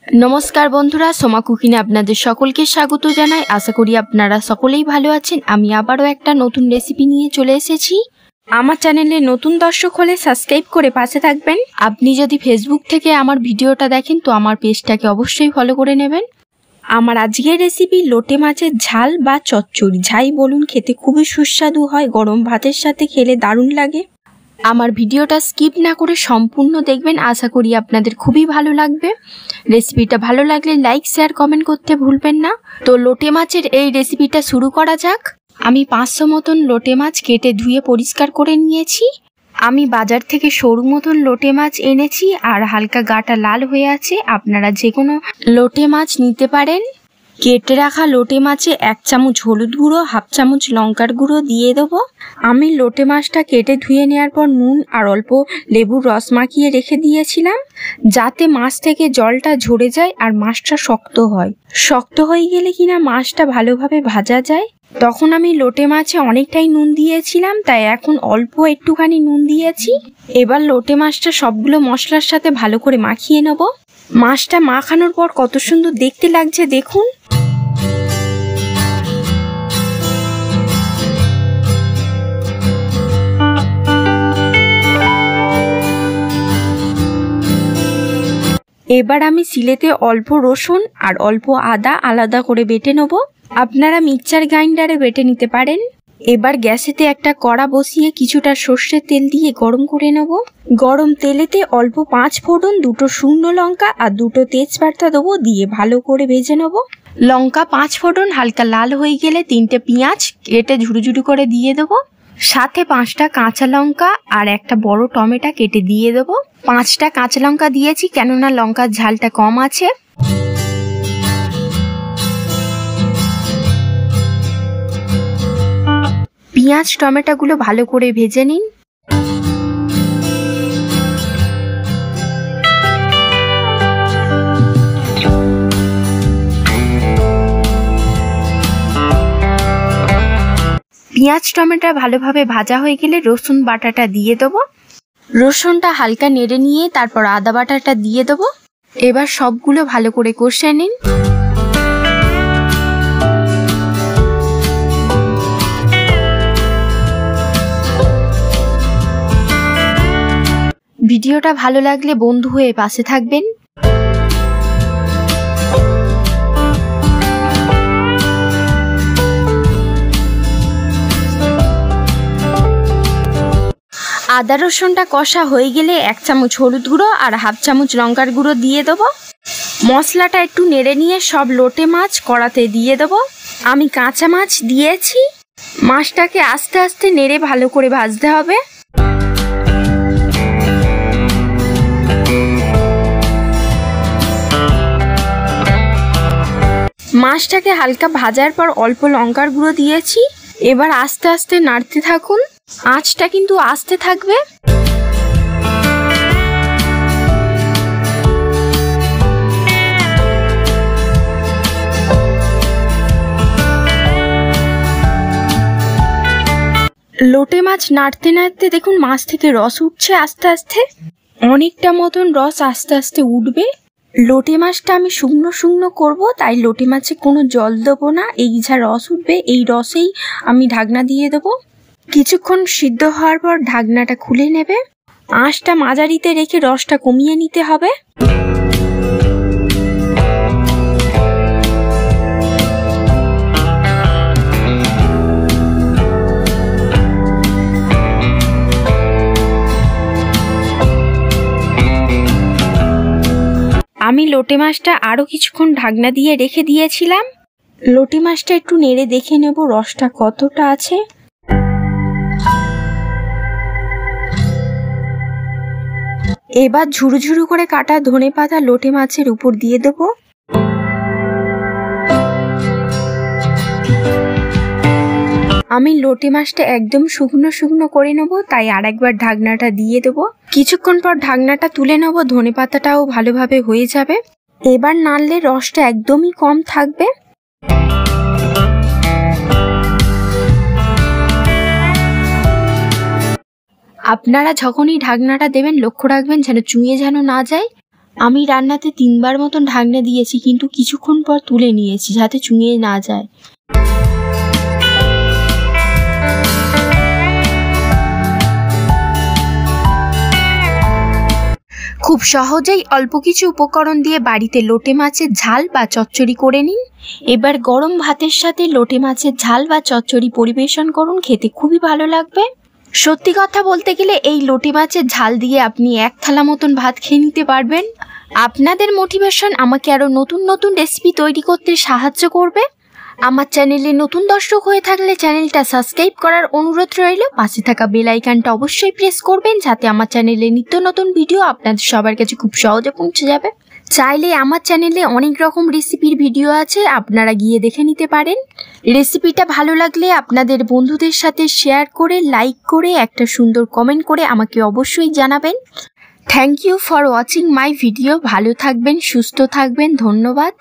नमस्कार बंधुरा सोमा कुकिने आपनादेर सकलके स्वागत जानाई। आशा करी आपनारा सकलेई भालो आछेन। आमी आबारो एकटा नतुन रेसिपि निये चले एसेछि। आमार चैनेले नतुन दर्शक होले सबस्क्राइब करे पाशे थाकबेन। आपनि जदि फेसबुक थेके आमार भिडियोटा देखेन तो आमार पेजटाके अवश्यई फलो करे नेबेन। आमार आजकेर रेसिपि लोटे माछेर झाल बा चच्चड़ी। झाई बोलुन खेते खूबई सुस्वादु हय, गरम भातेर साथे खेले दारुण लागे। आमार भिडियोटा स्किप ना करे सम्पूर्ण देखबेन। आशा करी आपनादेर खूबई भालो लागबे। रेसिपिटा भालो लागले लाइक शेयर कमेंट करते भूलबेन ना। तो लोटे माछेर एई रेसिपिटा शुरू करा जाक। आमी 500 मतन लोटे माछ केटे धुए परिष्कार करे नियेछि। आमी बाजार थेके सरू मतन लोटे माछ এনেছি আর হালকা গাটা লাল হয়ে আছে। আপনারা যে কোনো লোটে মাছ নিতে পারেন। কেটে রাখা লোটে মাছে 1 চামচ হলুদ গুঁড়ো, হাফ চামচ লঙ্কার গুঁড়ো দিয়ে দেবো। আমি লোটে মাছটা কেটে ধুয়ে নেওয়ার পর নুন আর অল্প লেবুর রস মাখিয়ে রেখে দিয়েছিলাম, যাতে মাছ থেকে জলটা ঝরে যায় আর মাছটা শক্ত হয়। শক্ত হয়ে গেলে কিনা মাছটা ভালোভাবে ভাজা যায়। তখন আমি লোটে মাছে অনেকটাই নুন দিয়েছিলাম, তাই এখন অল্প একটুখানি নুন দিয়েছি। এবার লোটে মাছটা সবগুলো মশলার সাথে ভালো করে মাখিয়ে নেব। মাছটা মাখানোর পর কত সুন্দর দেখতে লাগছে দেখুন। এবার আমি সিলেতে অল্প রসুন আর অল্প আদা আলাদা করে বেটে নেব। আপনারা মিক্সচার গ্রাইন্ডারে বেটে নিতে পারেন। এবার গ্যাসেতে একটা কড়া বসিয়ে কিছুটা সর্ষের তেল দিয়ে গরম করে নেব। গরম তেলেতে অল্প 5 ফোড়ন, 2টো শুকনো লঙ্কা আর 2টো তেজপাতা দেবো, দিয়ে ভালো করে ভেজে নেব। লঙ্কা 5 ফোড়ন হালকা লাল হয়ে গেলে 3টে পেঁয়াজ কেটে ঝুড়ি ঝুড়ি করে দিয়ে দেবো। সাথে 5টা কাঁচা লঙ্কা আর একটা বড় টমেটো কেটে দিয়ে দেবো। 5টা কাঁচা লঙ্কা দিয়েছি কেননা লঙ্কার ঝালটা কম আছে। পেঁয়াজ টমেটোগুলো ভালো করে ভেজে নিন। পেঁয়াজ টমেটো ভালোভাবে ভাজা হয়ে গেলে রসুন বাটাটা দিয়ে দেবো। রসুনটা হালকা নেড়ে নিয়ে তারপর আদা বাটাটা দিয়ে দেবো। এবার সবগুলো ভালো করে কষে নিন। ভিডিওটা ভালো লাগলে বন্ধু হয়ে পাশে থাকবেন। আদা রসুনটা কষা হয়ে গেলে 1 চামচ হলুদ গুঁড়ো আর হাফ চামচ লঙ্কার গুঁড়ো দিয়ে দেবো। মশলাটা একটু নেড়ে নিয়ে সব লোটে মাছ কড়াতে দিয়ে দেবো। আমি কাঁচা মাছ দিয়েছি। মাছটাকে আস্তে আস্তে নেড়ে ভালো করে ভাজতে হবে। মাছটাকে হালকা ভাজার পর অল্প লঙ্কার গুঁড়ো দিয়েছি। এবার আস্তে আস্তে নাড়তে থাকুন। আঁচটা কিন্তু আস্তে থাকবে। লোটে মাছ নাড়তে নাড়তে দেখুন মাছ থেকে রস উঠছে আস্তে আস্তে। অনেকটা মতন রস আস্তে আস্তে উঠবে। লোটে মাছটা আমি শুকনো শুকনো করব, তাই লোটে মাছে কোনো জল দেবো না। এই যা রস উঠবে এই রসেই আমি ঢাকনা দিয়ে দেবো। কিছুক্ষণ সিদ্ধ হওয়ার পর ঢাকনাটা খুলে নেবে। আঁচটা মাঝারিতে রেখে রসটা কমিয়ে নিতে হবে। আমি লোটে মাছটা আরো কিছুক্ষণ ঢাকনা দিয়ে রেখে দিয়েছিলাম। লোটে মাছটা একটু নেড়ে দেখে নেব রসটা কতটা আছে। এবার ঝুরু ঝুরু করে কাটা ধনেপাতা লোটে মাছের উপর দিয়ে দেব। আমি লোটে মাছটা একদম শুকনো শুকনো করে নেব, তাই আরেকবার ঢাকনাটা দিয়ে দেব। কিছুক্ষণ পর ঢাকনাটা তুলে নেব, ধনেপাতাটাও ভালোভাবে হয়ে যাবে। এবার নাড়লে রসটা একদমই কম থাকবে। আপনারা যখনই ঢাকনাটা দেবেন লক্ষ্য রাখবেন যেন চুঁয়ে যেন না যায়। আমি রান্নাতে 3 বার মতন ঢাকনা দিয়েছি, কিন্তু কিছুক্ষণ পর তুলে নিয়েছি যাতে চুঁইয়ে না যায়। খুব সহজেই অল্প কিছু উপকরণ দিয়ে বাড়িতে লোটে মাছের ঝাল বা চচ্চড়ি করে নিন। এবার গরম ভাতের সাথে লোটে মাছের ঝাল বা চচ্চড়ি পরিবেশন করুন, খেতে খুবই ভালো লাগবে। সত্যি কথা বলতে গেলে এই লোটে মাছের ঝাল দিয়ে আপনি 1 থালা মতন ভাত খেয়ে নিতে পারবেন। আপনাদের মোটিভেশন আমাকে আরও নতুন নতুন রেসিপি তৈরি করতে সাহায্য করবে। আমার চ্যানেলে নতুন দর্শক হয়ে থাকলে চ্যানেলটা সাবস্ক্রাইব করার অনুরোধ রইল। পাশে থাকা বেল আইকনটা অবশ্যই প্রেস করবেন যাতে আমার চ্যানেলে নিত্য নতুন ভিডিও আপনাদের সবার কাছে খুব সহজে পৌঁছে যাবে। চাইলে আমার চ্যানেলে অনেক রকম রেসিপির ভিডিও আছে, আপনারা গিয়ে দেখে নিতে পারেন। রেসিপিটা ভালো লাগলে আপনাদের বন্ধুদের সাথে শেয়ার করে, লাইক করে, একটা সুন্দর কমেন্ট করে আমাকে অবশ্যই জানাবেন। Thank you for watching my video. ভালো থাকবেন, সুস্থ থাকবেন, ধন্যবাদ।